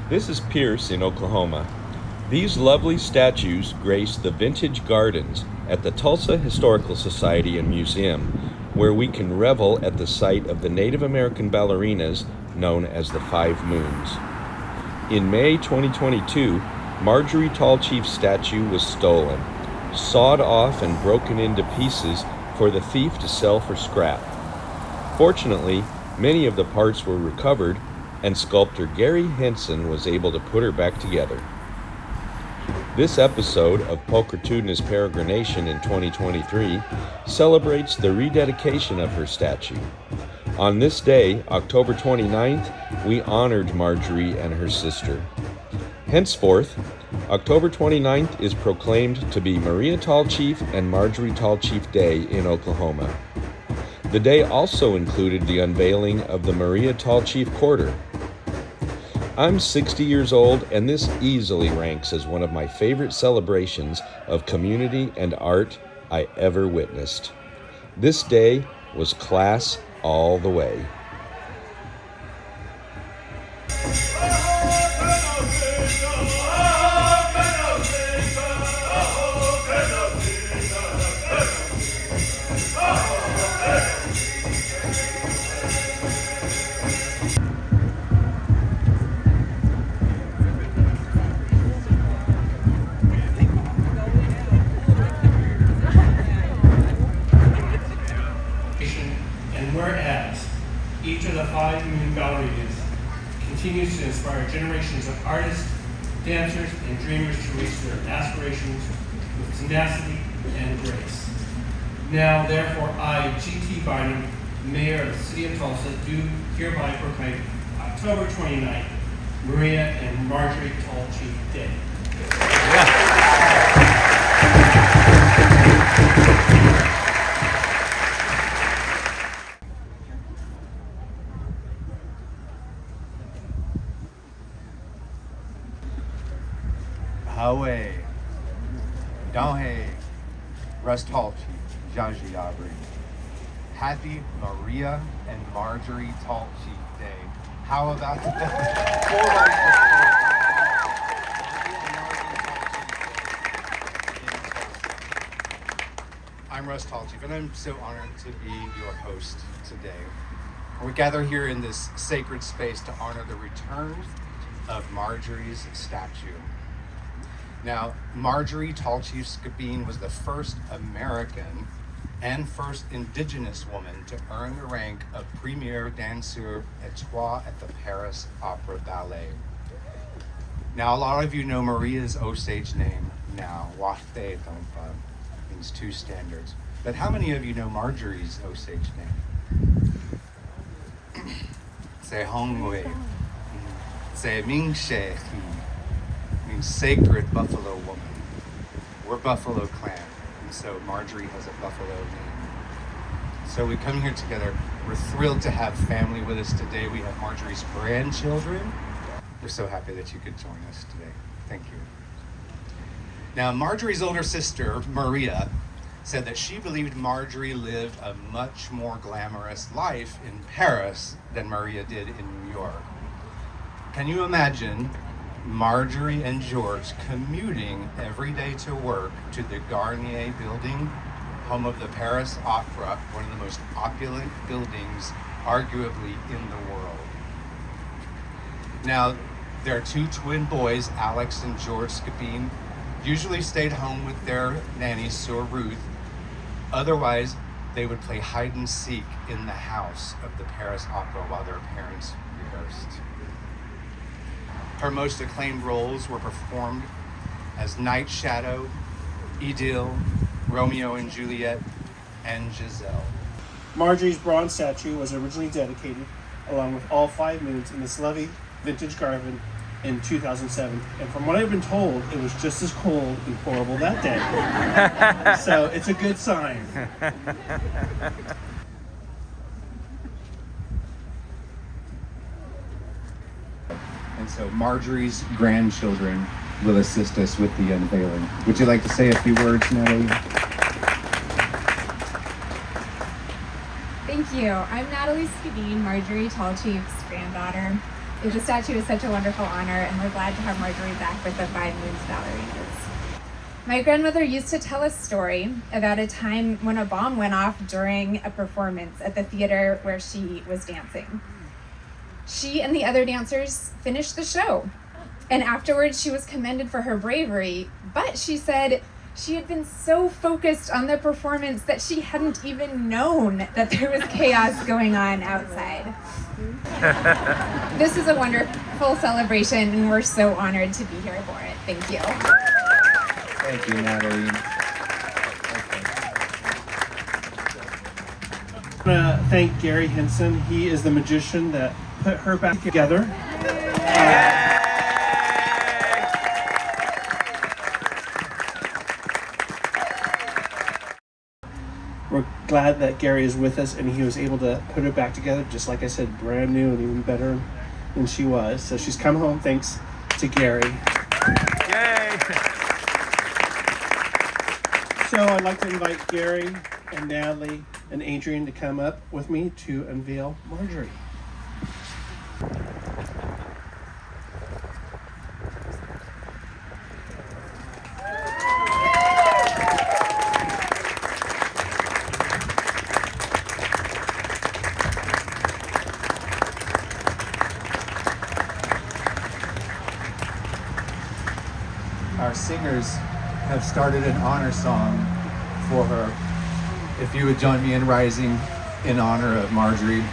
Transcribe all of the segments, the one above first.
This is Pierce in Oklahoma. These lovely statues grace the vintage gardens at the Tulsa Historical Society and Museum, where we can revel at the site of the Native American ballerinas known as the Five Moons. In May 2022, Marjorie Tallchief's statue was stolen, sawed off and broken into pieces for the thief to sell for scrap. Fortunately, many of the parts were recovered, and sculptor Gary Henson was able to put her back together. This episode of Pulchritudinous PereGRINation in 2023 celebrates the rededication of her statue. On this day, October 29th, we honored Marjorie and her sister. Henceforth, October 29th is proclaimed to be Maria Tallchief and Marjorie Tallchief Day in Oklahoma. The day also included the unveiling of the Maria Tallchief Quarter. I'm 60 years old, and this easily ranks as one of my favorite celebrations of community and art I ever witnessed. This day was class all the way. And whereas each of the Five Moon ballerinas continues to inspire generations of artists, dancers, and dreamers to reach their aspirations with tenacity and grace. Now, therefore, I, G.T. Barnum, Mayor of the City of Tulsa, do hereby proclaim October 29th, Maria and Marjorie Tallchief Day. Hawe, Donhe, Russ Tallchief, Jaji Aubrey. Happy Maria and Marjorie Tallchief Day. How about I'm Russ Tallchief, and I'm so honored to be your host today. We gather here in this sacred space to honor the return of Marjorie's statue. Now, Marjorie Tallchief Scabeen was the first American and first Indigenous woman to earn the rank of Premier Danseur Étoile at the Paris Opera Ballet. Now, a lot of you know Maria's Osage name now, Wachte Donpa, means two standards. But how many of you know Marjorie's Osage name? Se Hongwe, Se Mingshe, means sacred buffalo woman. We're Buffalo Clan, and so Marjorie has a buffalo name. So we come here together. We're thrilled to have family with us today. We have Marjorie's grandchildren. We're so happy that you could join us today. Thank you. Now, Marjorie's older sister, Maria, said that she believed Marjorie lived a much more glamorous life in Paris than Maria did in New York. Can you imagine Marjorie and George commuting every day to work to the Garnier building, home of the Paris Opera, one of the most opulent buildings arguably in the world? Now, their two twin boys, Alex and George Scabeen, usually stayed home with their nanny, Sir Ruth. Otherwise, they would play hide and seek in the house of the Paris Opera while their parents rehearsed. Her most acclaimed roles were performed as Night Shadow, Idil, Romeo and Juliet, and Giselle. Marjorie's bronze statue was originally dedicated, along with all five moons, in this lovely vintage garden in 2007. And from what I've been told, it was just as cold and horrible that day. So it's a good sign. And so Marjorie's grandchildren will assist us with the unveiling. Would you like to say a few words, Natalie? Thank you. I'm Natalie Scabeen, Marjorie Tallchief's granddaughter. The statue is such a wonderful honor, and we're glad to have Marjorie back with the Five Moons Ballerinas. My grandmother used to tell a story about a time when a bomb went off during a performance at the theater where she was dancing. She and the other dancers finished the show, and afterwards she was commended for her bravery, but she said she had been so focused on the performance that she hadn't even known that there was chaos going on outside. This is a wonderful celebration, and we're so honored to be here for it. Thank you. Thank you, Natalie. I want to thank Gary Henson. He is the magician that put her back together. We're glad that Gary is with us and he was able to put her back together, just like I said, brand new and even better than she was. So she's come home thanks to Gary. Yay! So I'd like to invite Gary and Natalie and Adrian to come up with me to unveil Marjorie. Our singers have started an honor song for her. If you would join me in rising in honor of Marjorie,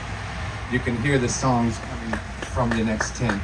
you can hear the songs coming from the next tent.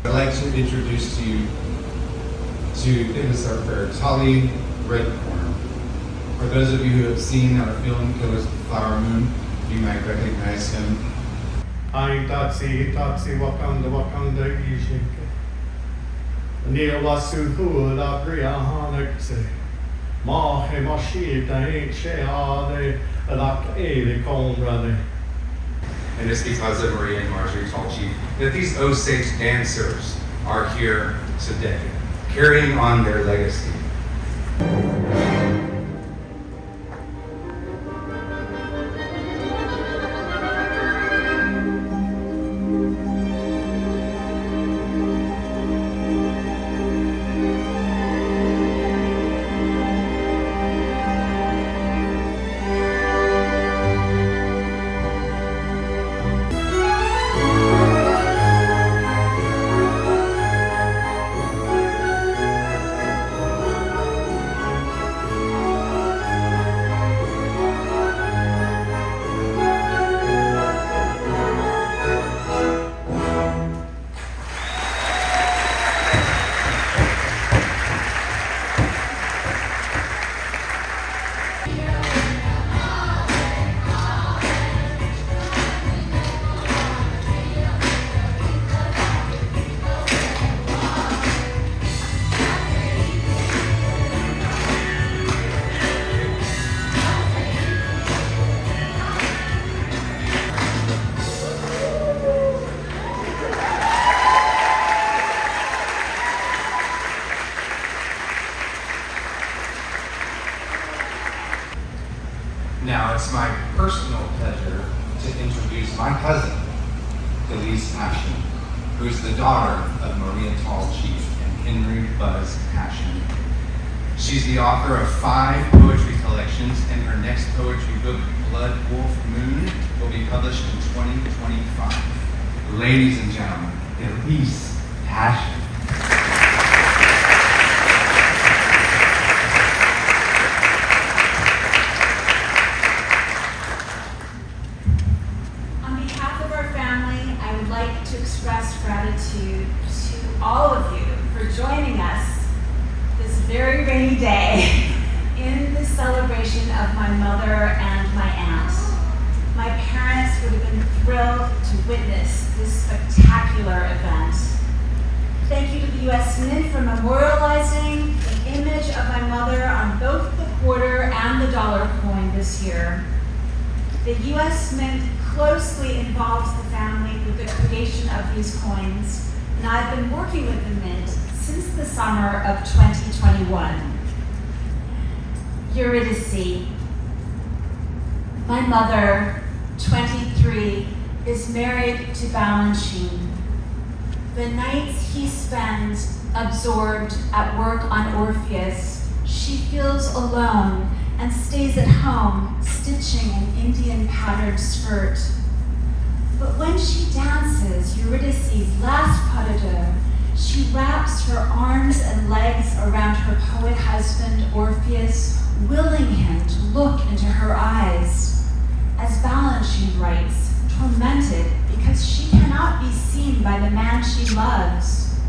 I'd like to introduce you to Famous Surfer Tolly Redcorn. For those of you who have seen our film Killer's Flower Moon, you might recognize him. Ai tatsi wakanda ishike. Near wasu hula priyahanakse. Ma he mashi dain sheade alak ele komrade. And it's because of Maria and Marjorie Tallchief that these Osage dancers are here today, carrying on their legacy. Now it's my personal pleasure to introduce my cousin, Elise Passion, who is the daughter of Maria Tallchief and Henry Buzz Passion. She's the author of 5 poetry collections, and her next poetry book, Blood Wolf Moon, will be published in 2025. Ladies and gentlemen, Elise Passion. of my mother and my aunt. My parents would have been thrilled to witness this spectacular event. Thank you to the U.S. Mint for memorializing the image of my mother on both the quarter and the dollar coin this year. The U.S. Mint closely involves the family with the creation of these coins, and I've been working with the Mint since the summer of 2021. Eurydice. My mother, 23, is married to Balanchine. The nights he spends absorbed at work on Orpheus, she feels alone and stays at home stitching an Indian patterned skirt. But when she dances Eurydice's last pas de deux, she wraps her arms and legs around her poet husband Orpheus, willing him to look into her eyes. As Balanchine writes, tormented because she cannot be seen by the man she loves.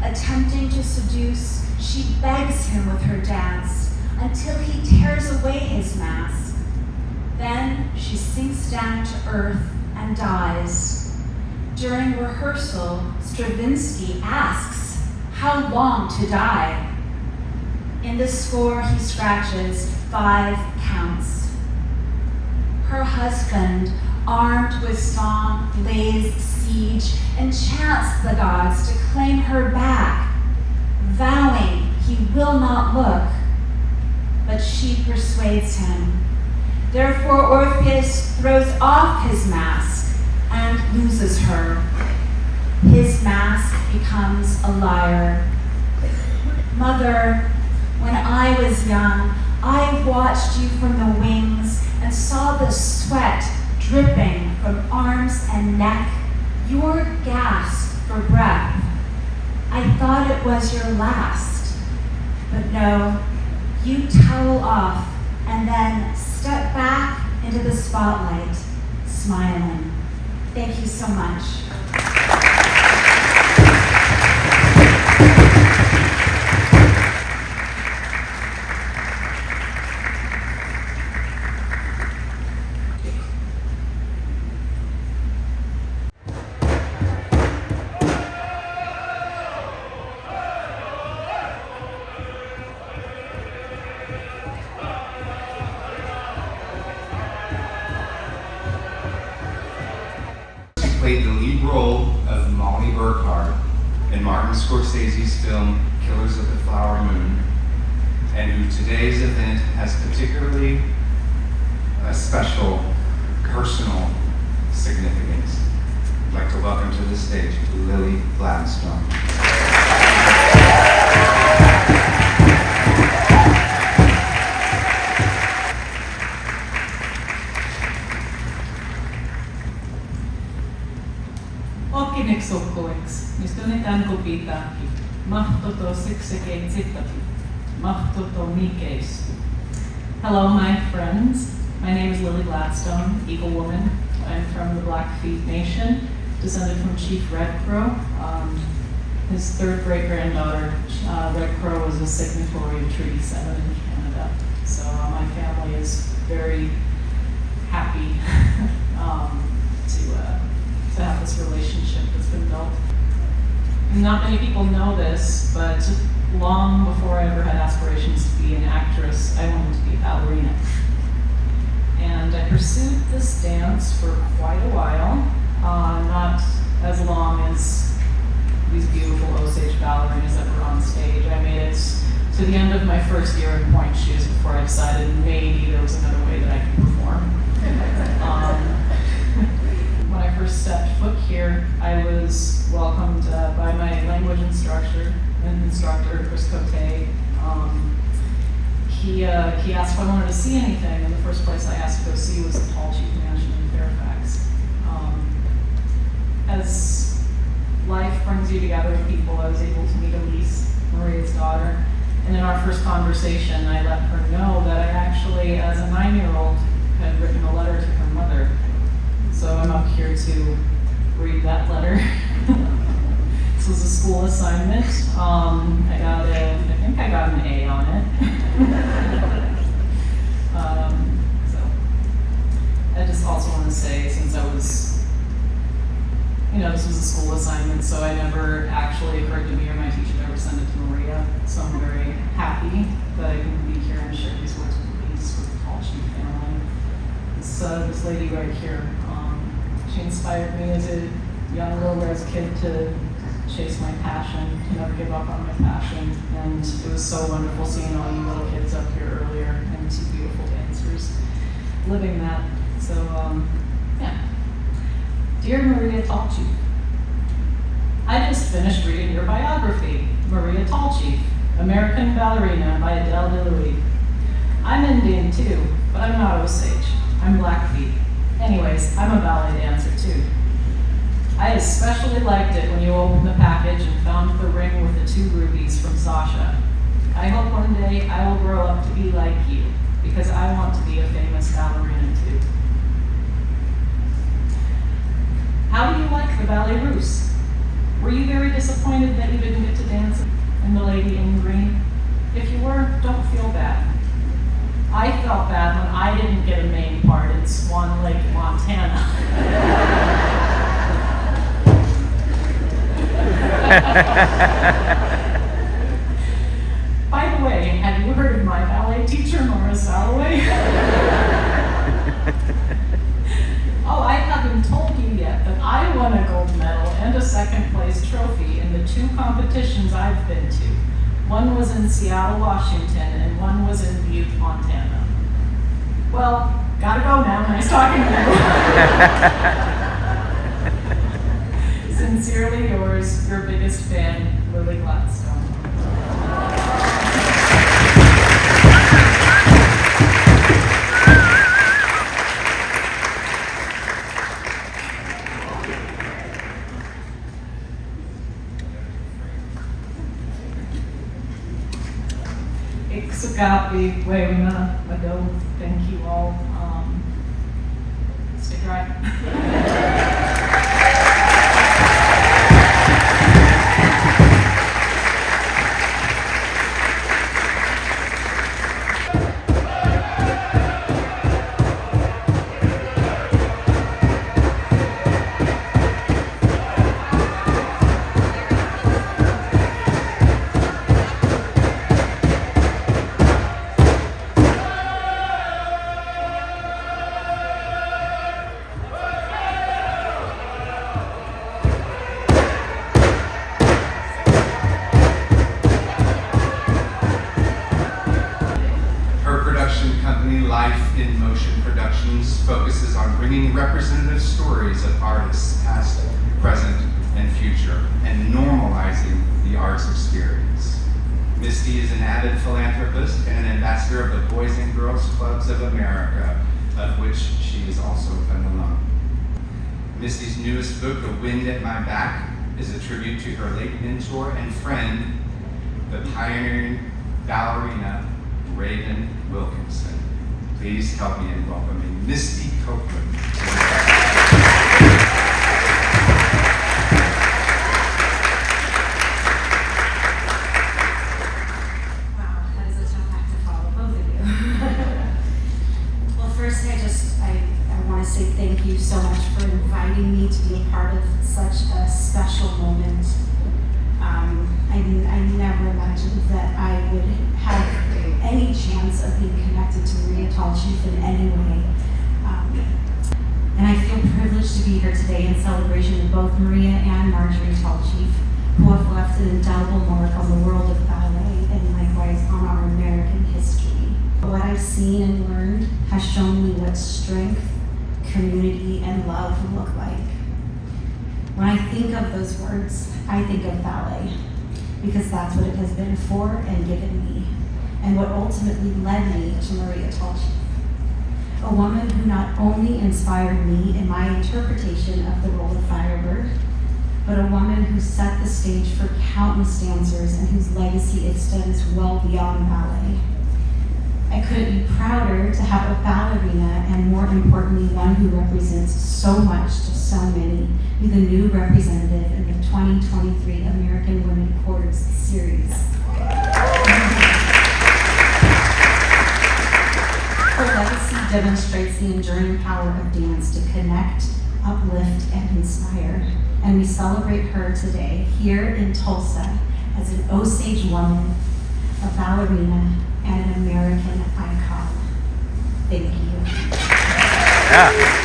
Attempting to seduce, she begs him with her dance until he tears away his mask. Then she sinks down to earth and dies. During rehearsal, Stravinsky asks how long to die. In the score, he scratches 5 counts. Her husband, armed with song, lays siege and chants the gods to claim her back, vowing he will not look. But she persuades him. Therefore, Orpheus throws off his mask and loses her. His mask becomes a lyre. Mother, when I was young, I watched you from the wings and saw the sweat dripping from arms and neck, your gasp for breath. I thought it was your last, but no, you towel off and then step back into the spotlight, smiling. Thank you so much. Played the lead role of Molly Burkhart in Martin Scorsese's film Killers of the Flower Moon, and who today's event has particularly a special personal significance. I'd like to welcome to the stage Lily Gladstone. Okinexokkoeks, mistä ne tämän pitääkin. Mahtoto seksekeit sittaki. Mahtoto mikeis. Hello, my friends. My name is Lily Gladstone, Eagle Woman. I'm from the Blackfeet Nation, descended from Chief Red Crow. His third great-granddaughter, Red Crow, was a signatory of Treaty 7 in Canada. So my family is very happy to have this relationship that's been built. And not many people know this, but long before I ever had aspirations to be an actress, I wanted to be a ballerina. And I pursued this dance for quite a while, not as long as these beautiful Osage ballerinas that were on stage. I made it to the end of my first year in pointe shoes before I decided maybe there was another way that I could perform. When I first stepped foot here, I was welcomed by my language instructor, Chris Cote. He asked if I wanted to see anything, and the first place I asked to go see was the Tallchief Mansion in Fairfax. As life brings you together with people, I was able to meet Elise, Maria's daughter, and in our first conversation, I let her know that I actually, as a 9-year-old, had written a letter to her mother. So I'm up here to read that letter. This was a school assignment. I think I got an A on it. share these words with the Tallchief family. This lady right here, she inspired me as a young little Rez kid to chase my passion, to never give up on my passion. And it was so wonderful seeing all you little kids up here earlier and two beautiful dancers living that. So, yeah. Dear Maria Tallchief, I just finished reading your biography, Maria Tallchief, American Ballerina by Adele DeLuise. I'm Indian too, but I'm not Osage. I'm Blackfeet. Anyways, I'm a ballet dancer too. I especially liked it when you opened the package and found the ring with the 2 rubies from Sasha. I hope one day I will grow up to be like you, because I want to be a famous ballerina too. How do you like the Ballet Russe? Were you very disappointed that you didn't get to dance in The Lady in Green? If you were, don't feel bad. I felt bad when I didn't get a main part in Swan Lake, Montana. By the way, have you heard of my ballet teacher, Nora Salloway? Oh, I haven't told you yet that I won a gold medal and a 2nd place trophy in the 2 competitions I've been to. One was in Seattle, Washington, and one was in Butte, Montana. Well, gotta go now. Nice talking to you. Sincerely yours, your biggest fan, Lily Gladstone. Iksukapi, Wewina, Mado, thank you all. Stay dry. Focuses on bringing representative stories of artists, past, present, and future, and normalizing the arts experience. Misty is an avid philanthropist and an ambassador of the Boys and Girls Clubs of America, of which she is also an alum. Misty's newest book, The Wind at My Back, is a tribute to her late mentor and friend, the pioneering ballerina, Raven Wilkinson. Please help me in welcoming Misty Copeland. Wow, that is a tough act to follow, both of you. Well, first, I want to say thank you so much for inviting me to be a part of such a special moment. I never imagined that I would have any chance of being connected to Maria Tallchief in any way. And I feel privileged to be here today in celebration of both Maria and Marjorie Tallchief, who have left an indelible mark on the world of ballet and likewise on our American history. What I've seen and learned has shown me what strength, community, and love look like. When I think of those words, I think of ballet, because that's what it has been for and given me, and what ultimately led me to Maria Tallchief. A woman who not only inspired me in my interpretation of the role of Firebird, but a woman who set the stage for countless dancers and whose legacy extends well beyond ballet. I couldn't be prouder to have a ballerina, and more importantly, one who represents so much to so many, be the new representative in the 2023 American Women Chords series. Her legacy demonstrates the enduring power of dance to connect, uplift, and inspire. And we celebrate her today here in Tulsa as an Osage woman, a ballerina, and an American icon. Thank you. Yeah.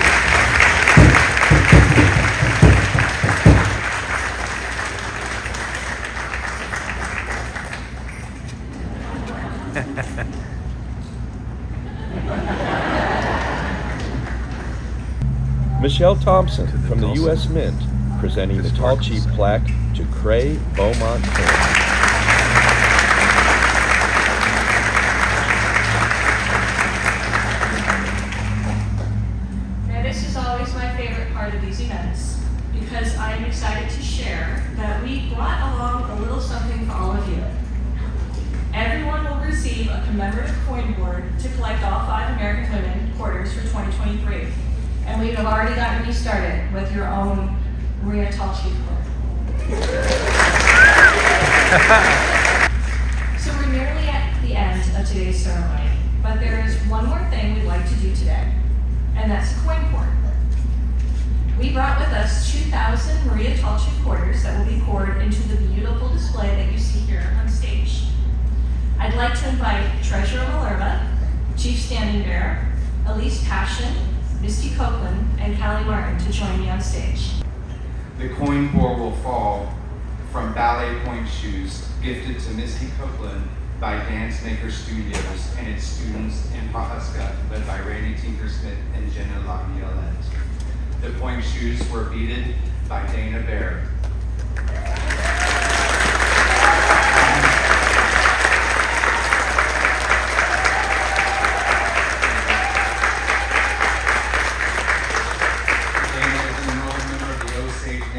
Michelle Thompson from the U.S. Mint, presenting the Tallchief plaque to Cray Beaumont King. Now, this is always my favorite part of these events because I am excited to share that we brought along a little something for all of you. Everyone will receive a commemorative coin board to collect all 5 American women quarters for 2023. And we have already gotten you started with your own Maria Tallchief board. So we're nearly at the end of today's ceremony, but there is one more thing we'd like to do today, and that's a coin pour. We brought with us 2,000 Maria Tallchief quarters that will be poured into the beautiful display that you see here on stage. I'd like to invite Treasurer Malerva, Chief Standing Bearer, Elise Passion, Misty Copeland, and Callie Martin to join me on stage. The coin pour will fall from ballet point shoes gifted to Misty Copeland by Dance Maker Studios and its students in Pawhuska, led by Randy Tinkersmith and Jenna Laviolette. The point shoes were beaded by Dana Baird.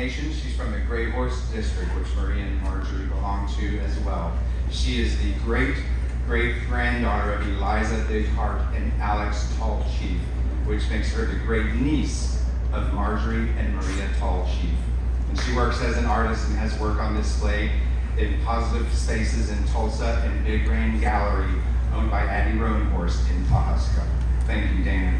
She's from the Great Horse District, which Marie and Marjorie belong to as well. She is the great-great-granddaughter of Eliza Bighart and Alex Tallchief, which makes her the great-niece of Marjorie and Maria Tallchief. And she works as an artist and has work on display in Positive Spaces in Tulsa and Big Rain Gallery, owned by Addie Roanhorst in Pawhuska. Thank you, Dana.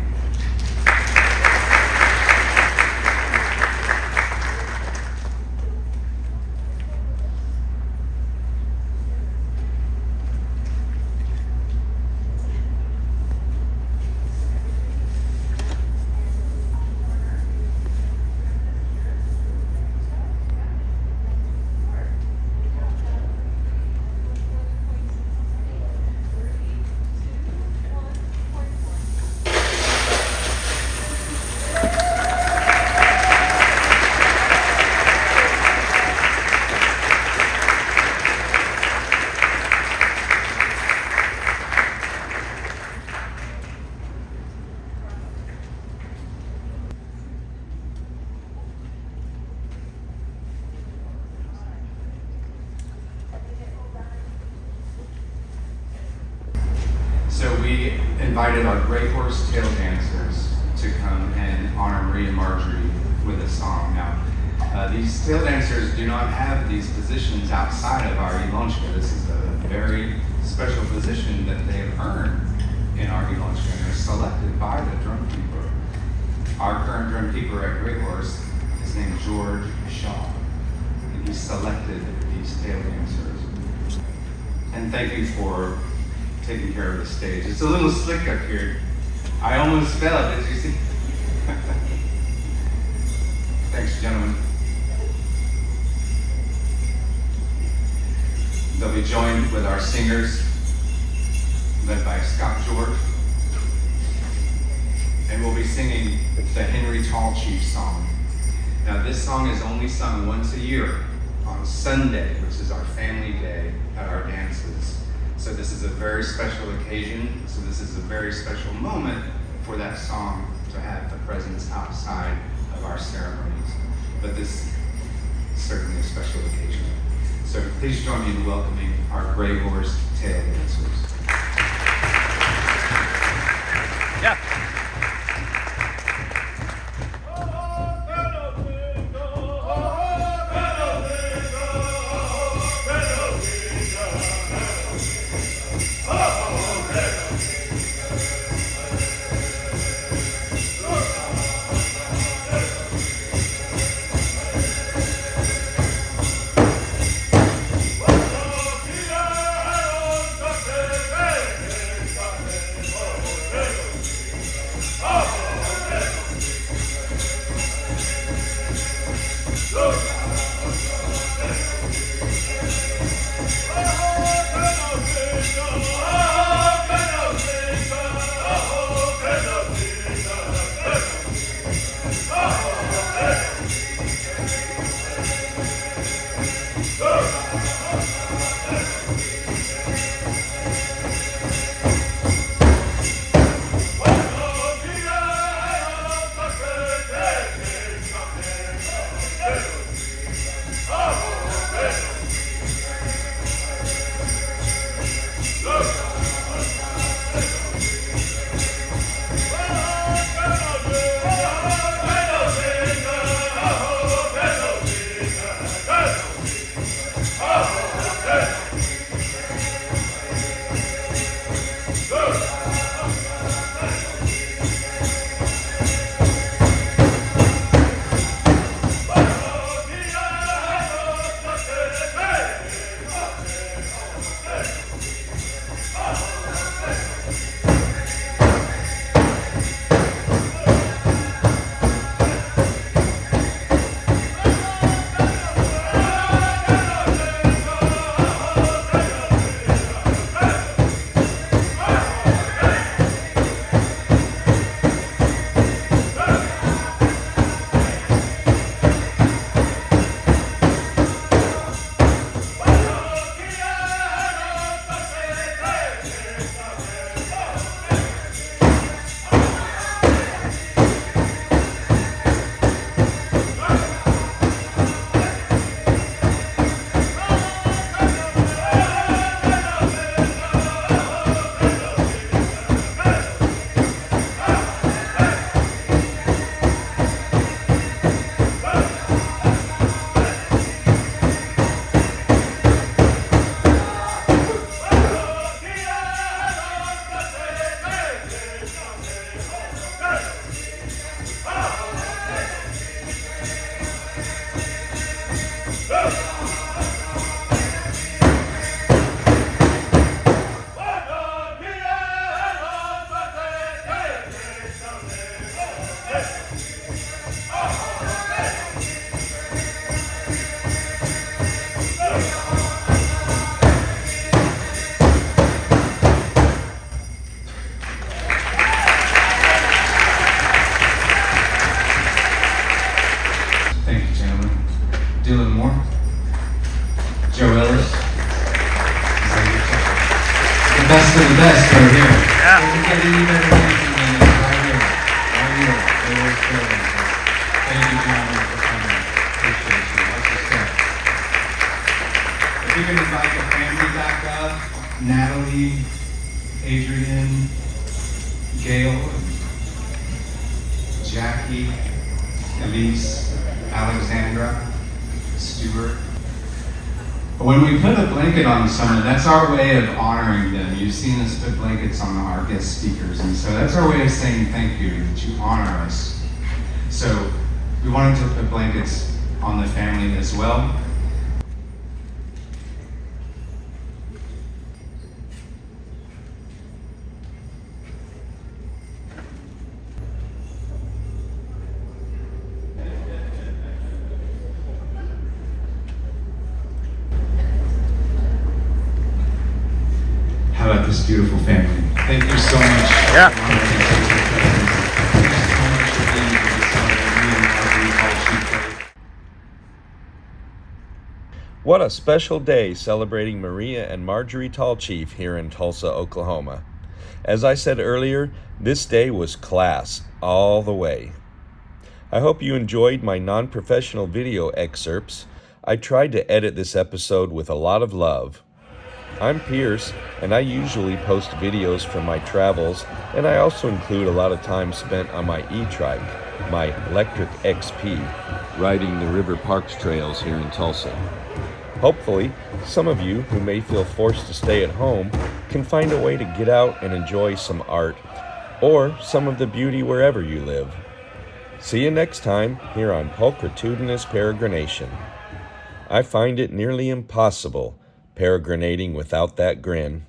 So we invited our Great Horse Tail Dancers to come and honor Marie and Marjorie with a song. Now, these tail dancers do not have these positions outside of our Elonchka. This is a very special position that they have earned in our Elonchka, and they're selected by the drumkeeper. Our current drumkeeper at Great Horse is named George Shaw, and he selected these tail dancers. And thank you for taking care of the stage. It's a little slick up here. I almost fell, did you see? Thanks, gentlemen. They'll be joined with our singers, led by Scott George. And we'll be singing the Henry Tallchief song. Now, this song is only sung once a year on Sunday, which is our family day at our dances. So this is a very special occasion. So this is a very special moment for that song to have the presence outside of our ceremonies. But this is certainly a special occasion. So please join me in welcoming our Gray Horse Tail Dancers. Yeah. getting you better thinking than this right here. Right here. There was buildings. Thank you, gentlemen, for coming. Appreciate you. Let's just go. If you can invite the family back up, Natalie, Adrian, Gail, Jackie, Elise, Alexandra, Stuart. When we put a blanket on someone, that's our way of honoring them. You've seen us put blankets on our guest speakers, and so that's our way of saying thank you, that you honor us. So we wanted to put blankets on the family as well. How about this beautiful family? Thank you so much. Yeah. Thank you so much for being here this morning. Me and Marjorie Tallchief. What a special day celebrating Maria and Marjorie Tallchief here in Tulsa, Oklahoma. As I said earlier, this day was class all the way. I hope you enjoyed my non-professional video excerpts. I tried to edit this episode with a lot of love. I'm Pierce, and I usually post videos from my travels, and I also include a lot of time spent on my e-trike, my electric XP, riding the River Parks trails here in Tulsa. Hopefully, some of you who may feel forced to stay at home can find a way to get out and enjoy some art, or some of the beauty wherever you live. See you next time here on Pulchritudinous PereGRINation. I find it nearly impossible peregrinating without that grin.